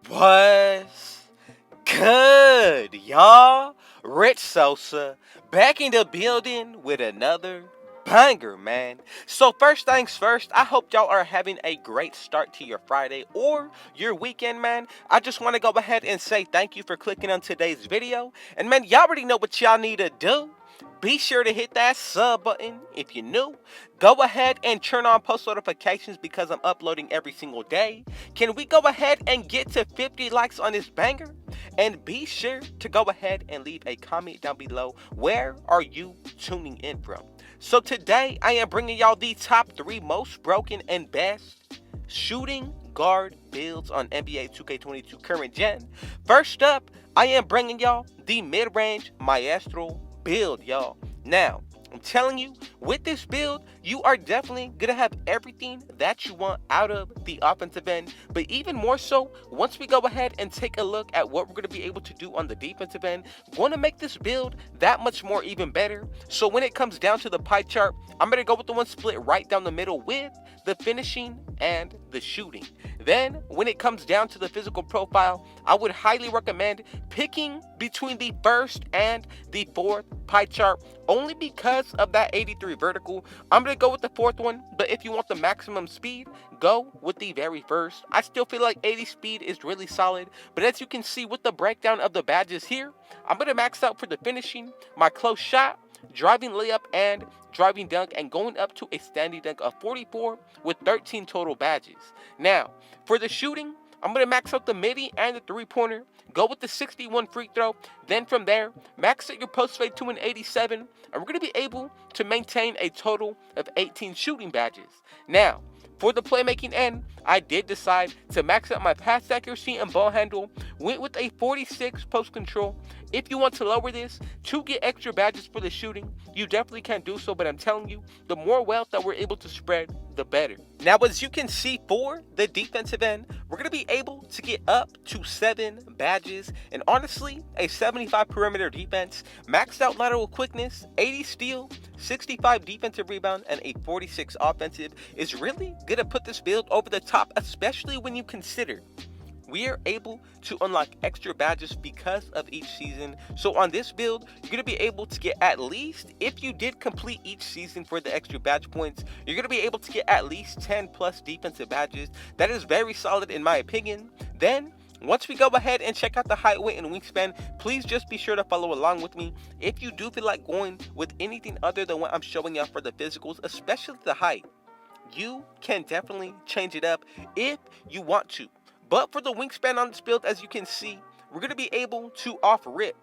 What's good, y'all? Rich Sosa back in the building with another banger, man. So first things first, I hope y'all are having a great start to your Friday or your weekend, man. I just want to go ahead and say thank you for clicking on today's video. And man, y'all already know what y'all need to do. Be sure to hit that sub button if you're new. Go ahead and turn on post notifications because I'm uploading every single day. Can we go ahead and get to 50 likes on this banger? And be sure to go ahead and leave a comment down below. Where are you tuning in from? So today I am bringing y'all the top 3 most broken and best shooting guard builds on NBA 2K22 current gen. First up, I am bringing y'all the MidRange Maestro build, y'all. Now, I'm telling you, with this build, you are definitely going to have everything that you want out of the offensive end. But even more so, once we go ahead and take a look at what we're going to be able to do on the defensive end, going to make this build that much more even better. So when it comes down to the pie chart, I'm going to go with the one split right down the middle with the finishing and the shooting. Then, when it comes down to the physical profile, I would highly recommend picking between the first and the fourth pie chart, only because of that 83 vertical. I'm going to go with the fourth one, but if you want the maximum speed, go with the very first. I still feel like 80 speed is really solid, but as you can see with the breakdown of the badges here, I'm going to max out for the finishing, my close shot, driving layup, and driving dunk, and going up to a standing dunk of 44 with 13 total badges. Now, for the shooting, I'm going to max out the midi and the three-pointer, go with the 61 free throw, then from there, max out your post fade to an 87, and we're going to be able to maintain a total of 18 shooting badges. Now, for the playmaking end, I did decide to max out my pass accuracy and ball handle, went with a 46 post control. If you want to lower this to get extra badges for the shooting, you definitely can do so, but I'm telling you, the more wealth that we're able to spread, the better. Now, as you can see for the defensive end, we're going to be able to get up to 7 badges, and honestly, a 75 perimeter defense, maxed out lateral quickness, 80 steal, 65 defensive rebound, and a 46 offensive is really going to put this build over the top, especially when you consider we are able to unlock extra badges because of each season. So on this build, you're going to be able to get at least, if you did complete each season for the extra badge points, you're going to be able to get at least 10 plus defensive badges. That is very solid in my opinion. Then, once we go ahead and check out the height, weight, and wingspan, please just be sure to follow along with me. If you do feel like going with anything other than what I'm showing you for the physicals, especially the height, you can definitely change it up if you want to. But for the wingspan on this build, as you can see, we're going to be able to off-rip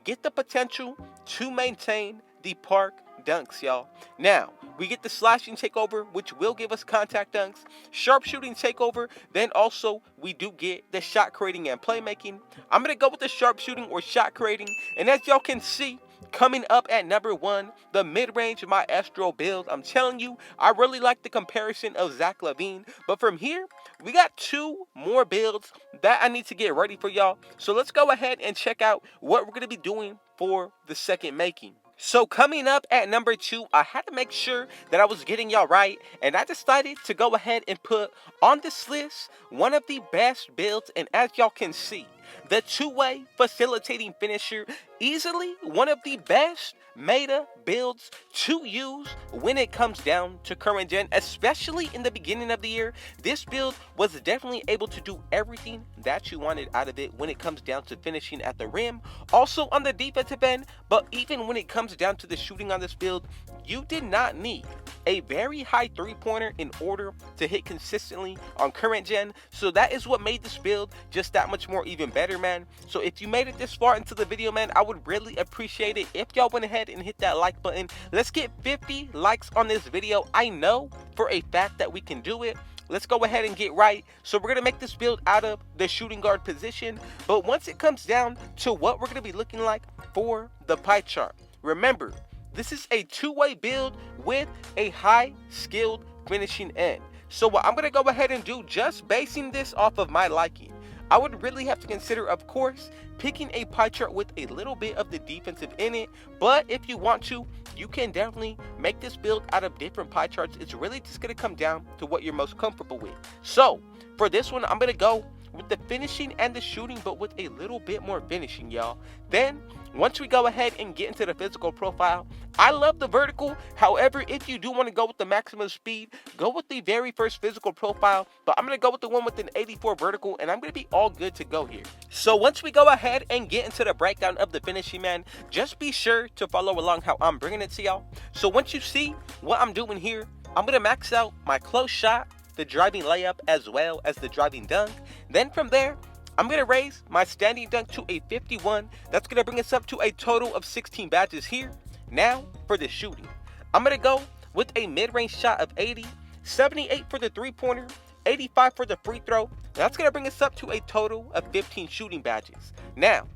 get the potential to maintain the park dunks, y'all. Now, we get the slashing takeover, which will give us contact dunks, sharpshooting takeover, then also we do get the shot creating and playmaking. I'm going to go with the sharpshooting or shot creating, and as y'all can see, coming up at number 1, the mid-range Maestro build. I'm telling you, I really like the comparison of Zach LaVine. But from here, we got 2 more builds that I need to get ready for y'all. So let's go ahead and check out what we're going to be doing for the second making. So coming up at number 2, I had to make sure that I was getting y'all right, and I decided to go ahead and put on this list one of the best builds, and as y'all can see, the two-way facilitating finisher, easily one of the best meta builds to use when it comes down to current gen, especially in the beginning of the year. This build was definitely able to do everything that you wanted out of it when it comes down to finishing at the rim, also on the defensive end. But even when it comes down to the shooting on this build, you did not need a very high three-pointer in order to hit consistently on current gen. So that is what made this build just that much more even better, man. So if you made it this far into the video, man, I would really appreciate it if y'all went ahead and hit that like button. Let's get 50 likes on this video. I know for a fact that we can do it. Let's go ahead and get right. So we're going to make this build out of the shooting guard position. But once it comes down to what we're going to be looking like for the pie chart, remember, this is a two-way build with a high skilled finishing end. So what I'm going to go ahead and do, just basing this off of my liking, I would really have to consider, of course, picking a pie chart with a little bit of the defensive in it. But if you want to, you can definitely make this build out of different pie charts. It's really just going to come down to what you're most comfortable with. So for this one, I'm going to go with the finishing and the shooting, but with a little bit more finishing, y'all. Then, once we go ahead and get into the physical profile, I love the vertical. However, if you do want to go with the maximum speed, go with the very first physical profile, but I'm going to go with the one with an 84 vertical, and I'm going to be all good to go here. So once we go ahead and get into the breakdown of the finishing, man, just be sure to follow along how I'm bringing it to y'all. So once you see what I'm doing here, I'm going to max out my close shot, the driving layup, as well as the driving dunk. Then from there, I'm going to raise my standing dunk to a 51. That's going to bring us up to a total of 16 badges here. Now, for the shooting, I'm going to go with a mid-range shot of 80, 78 for the three-pointer, 85 for the free throw. That's going to bring us up to a total of 15 shooting badges. Now,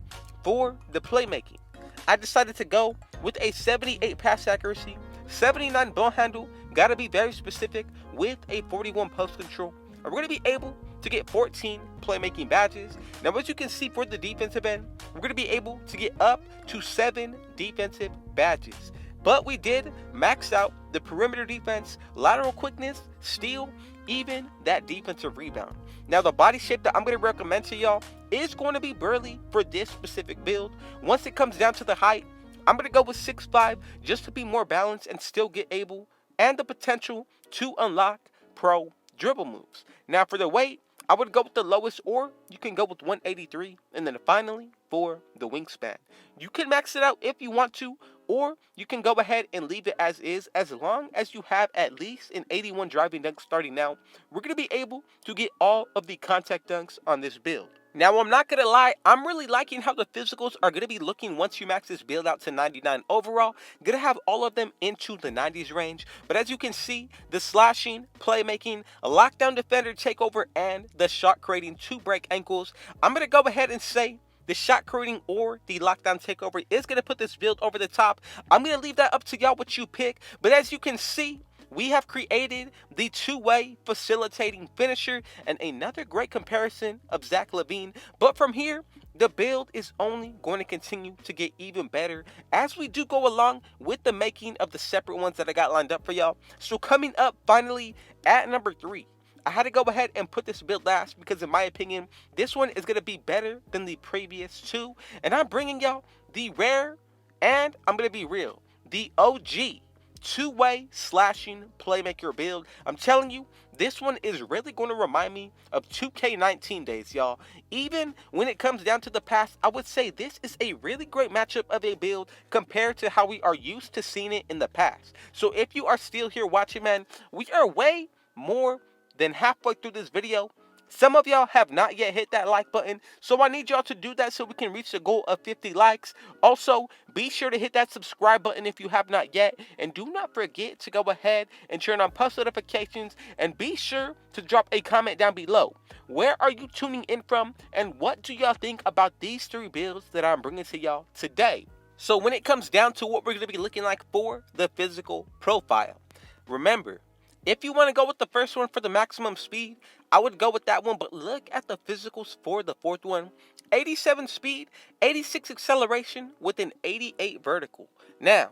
for the playmaking, I decided to go with a 78 pass accuracy, 79 ball handle, got to be very specific, with a 41 post control. And we're going to be able to get 14 playmaking badges. Now, as you can see for the defensive end, we're going to be able to get up to 7 defensive badges. But we did max out the perimeter defense, lateral quickness, steal, even that defensive rebound. Now, the body shape that I'm going to recommend to y'all is going to be burly for this specific build. Once it comes down to the height, I'm going to go with 6'5", just to be more balanced and still get able and the potential to unlock pro dribble moves. Now, for the weight, I would go with the lowest, or you can go with 183. And then finally, for the wingspan, you can max it out if you want to, or you can go ahead and leave it as is. As long as you have at least an 81 driving dunk starting now, we're going to be able to get all of the contact dunks on this build. Now, I'm not going to lie, I'm really liking how the physicals are going to be looking once you max this build out to 99 overall. Going to have all of them into the 90s range. But as you can see, the slashing, playmaking, lockdown defender takeover, and the shot creating to break ankles, I'm going to go ahead and say the shot creating or the lockdown takeover is going to put this build over the top. I'm going to leave that up to y'all what you pick. But as you can see, we have created the two-way facilitating finisher and another great comparison of Zach LaVine. But from here, the build is only going to continue to get even better as we do go along with the making of the separate ones that I got lined up for y'all. So coming up finally at number 3, I had to go ahead and put this build last because in my opinion, this one is going to be better than the previous two. And I'm bringing y'all the rare, and I'm going to be real, the OG two-way slashing playmaker build. I'm telling you, this one is really going to remind me of 2K19 days, y'all. Even when it comes down to the pass, I would say this is a really great matchup of a build compared to how we are used to seeing it in the past. So if you are still here watching, man, we are way more than halfway through this video. Some of y'all have not yet hit that like button, so I need y'all to do that so we can reach the goal of 50 likes. Also, be sure to hit that subscribe button if you have not yet, and do not forget to go ahead and turn on post notifications, and be sure to drop a comment down below. Where are you tuning in from, and what do y'all think about these 3 builds that I'm bringing to y'all today? So when it comes down to what we're going to be looking like for the physical profile, remember, if you want to go with the first one for the maximum speed, I would go with that one. But look at the physicals for the fourth one. 87 speed, 86 acceleration with an 88 vertical. Now,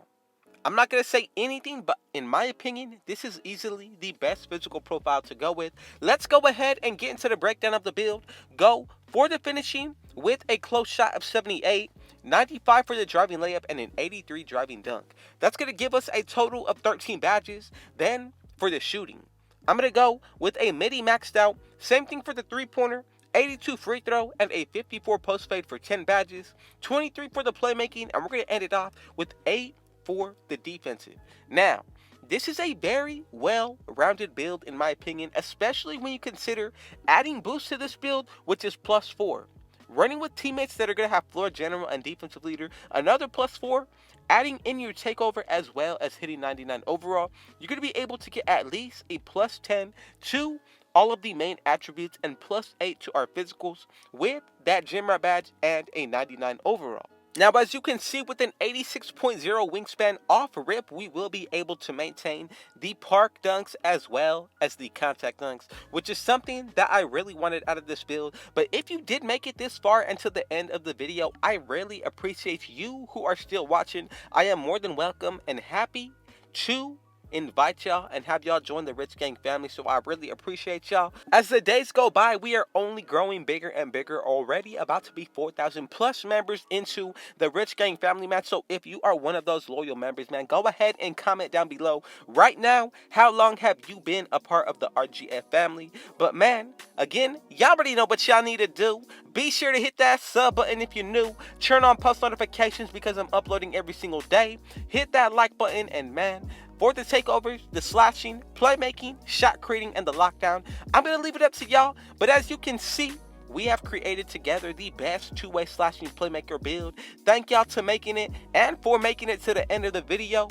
I'm not going to say anything, but in my opinion, this is easily the best physical profile to go with. Let's go ahead and get into the breakdown of the build. Go for the finishing with a close shot of 78. 95 for the driving layup and an 83 driving dunk. That's going to give us a total of 13 badges. Then for the shooting, I'm going to go with a midi maxed out. Same thing for the three-pointer. 82 free throw and a 54 post fade for 10 badges. 23 for the playmaking, and we're going to end it off with 8 for the defensive. Now, this is a very well-rounded build in my opinion, especially when you consider adding boost to this build, which is +4. Running with teammates that are going to have floor general and defensive leader, another +4. Adding in your takeover as well as hitting 99 overall, you're going to be able to get at least a +10 to all of the main attributes and +8 to our physicals with that gym rat badge and a 99 overall. Now, as you can see, with an 86.0 wingspan off rip, we will be able to maintain the park dunks as well as the contact dunks, which is something that I really wanted out of this build. But if you did make it this far until the end of the video, I really appreciate you who are still watching. I am more than welcome and happy to invite y'all and have y'all join the Rich Gang family, so I really appreciate y'all. As the days go by, we are only growing bigger and bigger, already about to be 4,000 plus members into the Rich Gang family, man. So if you are one of those loyal members, man, go ahead and comment down below right now, how long have you been a part of the RGF family? But man, again, y'all already know what y'all need to do. Be sure to hit that sub button if you're new. Turn on post notifications because I'm uploading every single day. Hit that like button, and man, for the takeovers, the slashing, playmaking, shot creating, and the lockdown, I'm going to leave it up to y'all. But as you can see, we have created together the best two-way slashing playmaker build. Thank y'all to making it and for making it to the end of the video.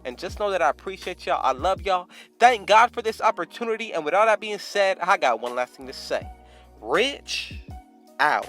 And just know that I appreciate y'all. I love y'all. Thank God for this opportunity. And with all that being said, I got one last thing to say. Rich out.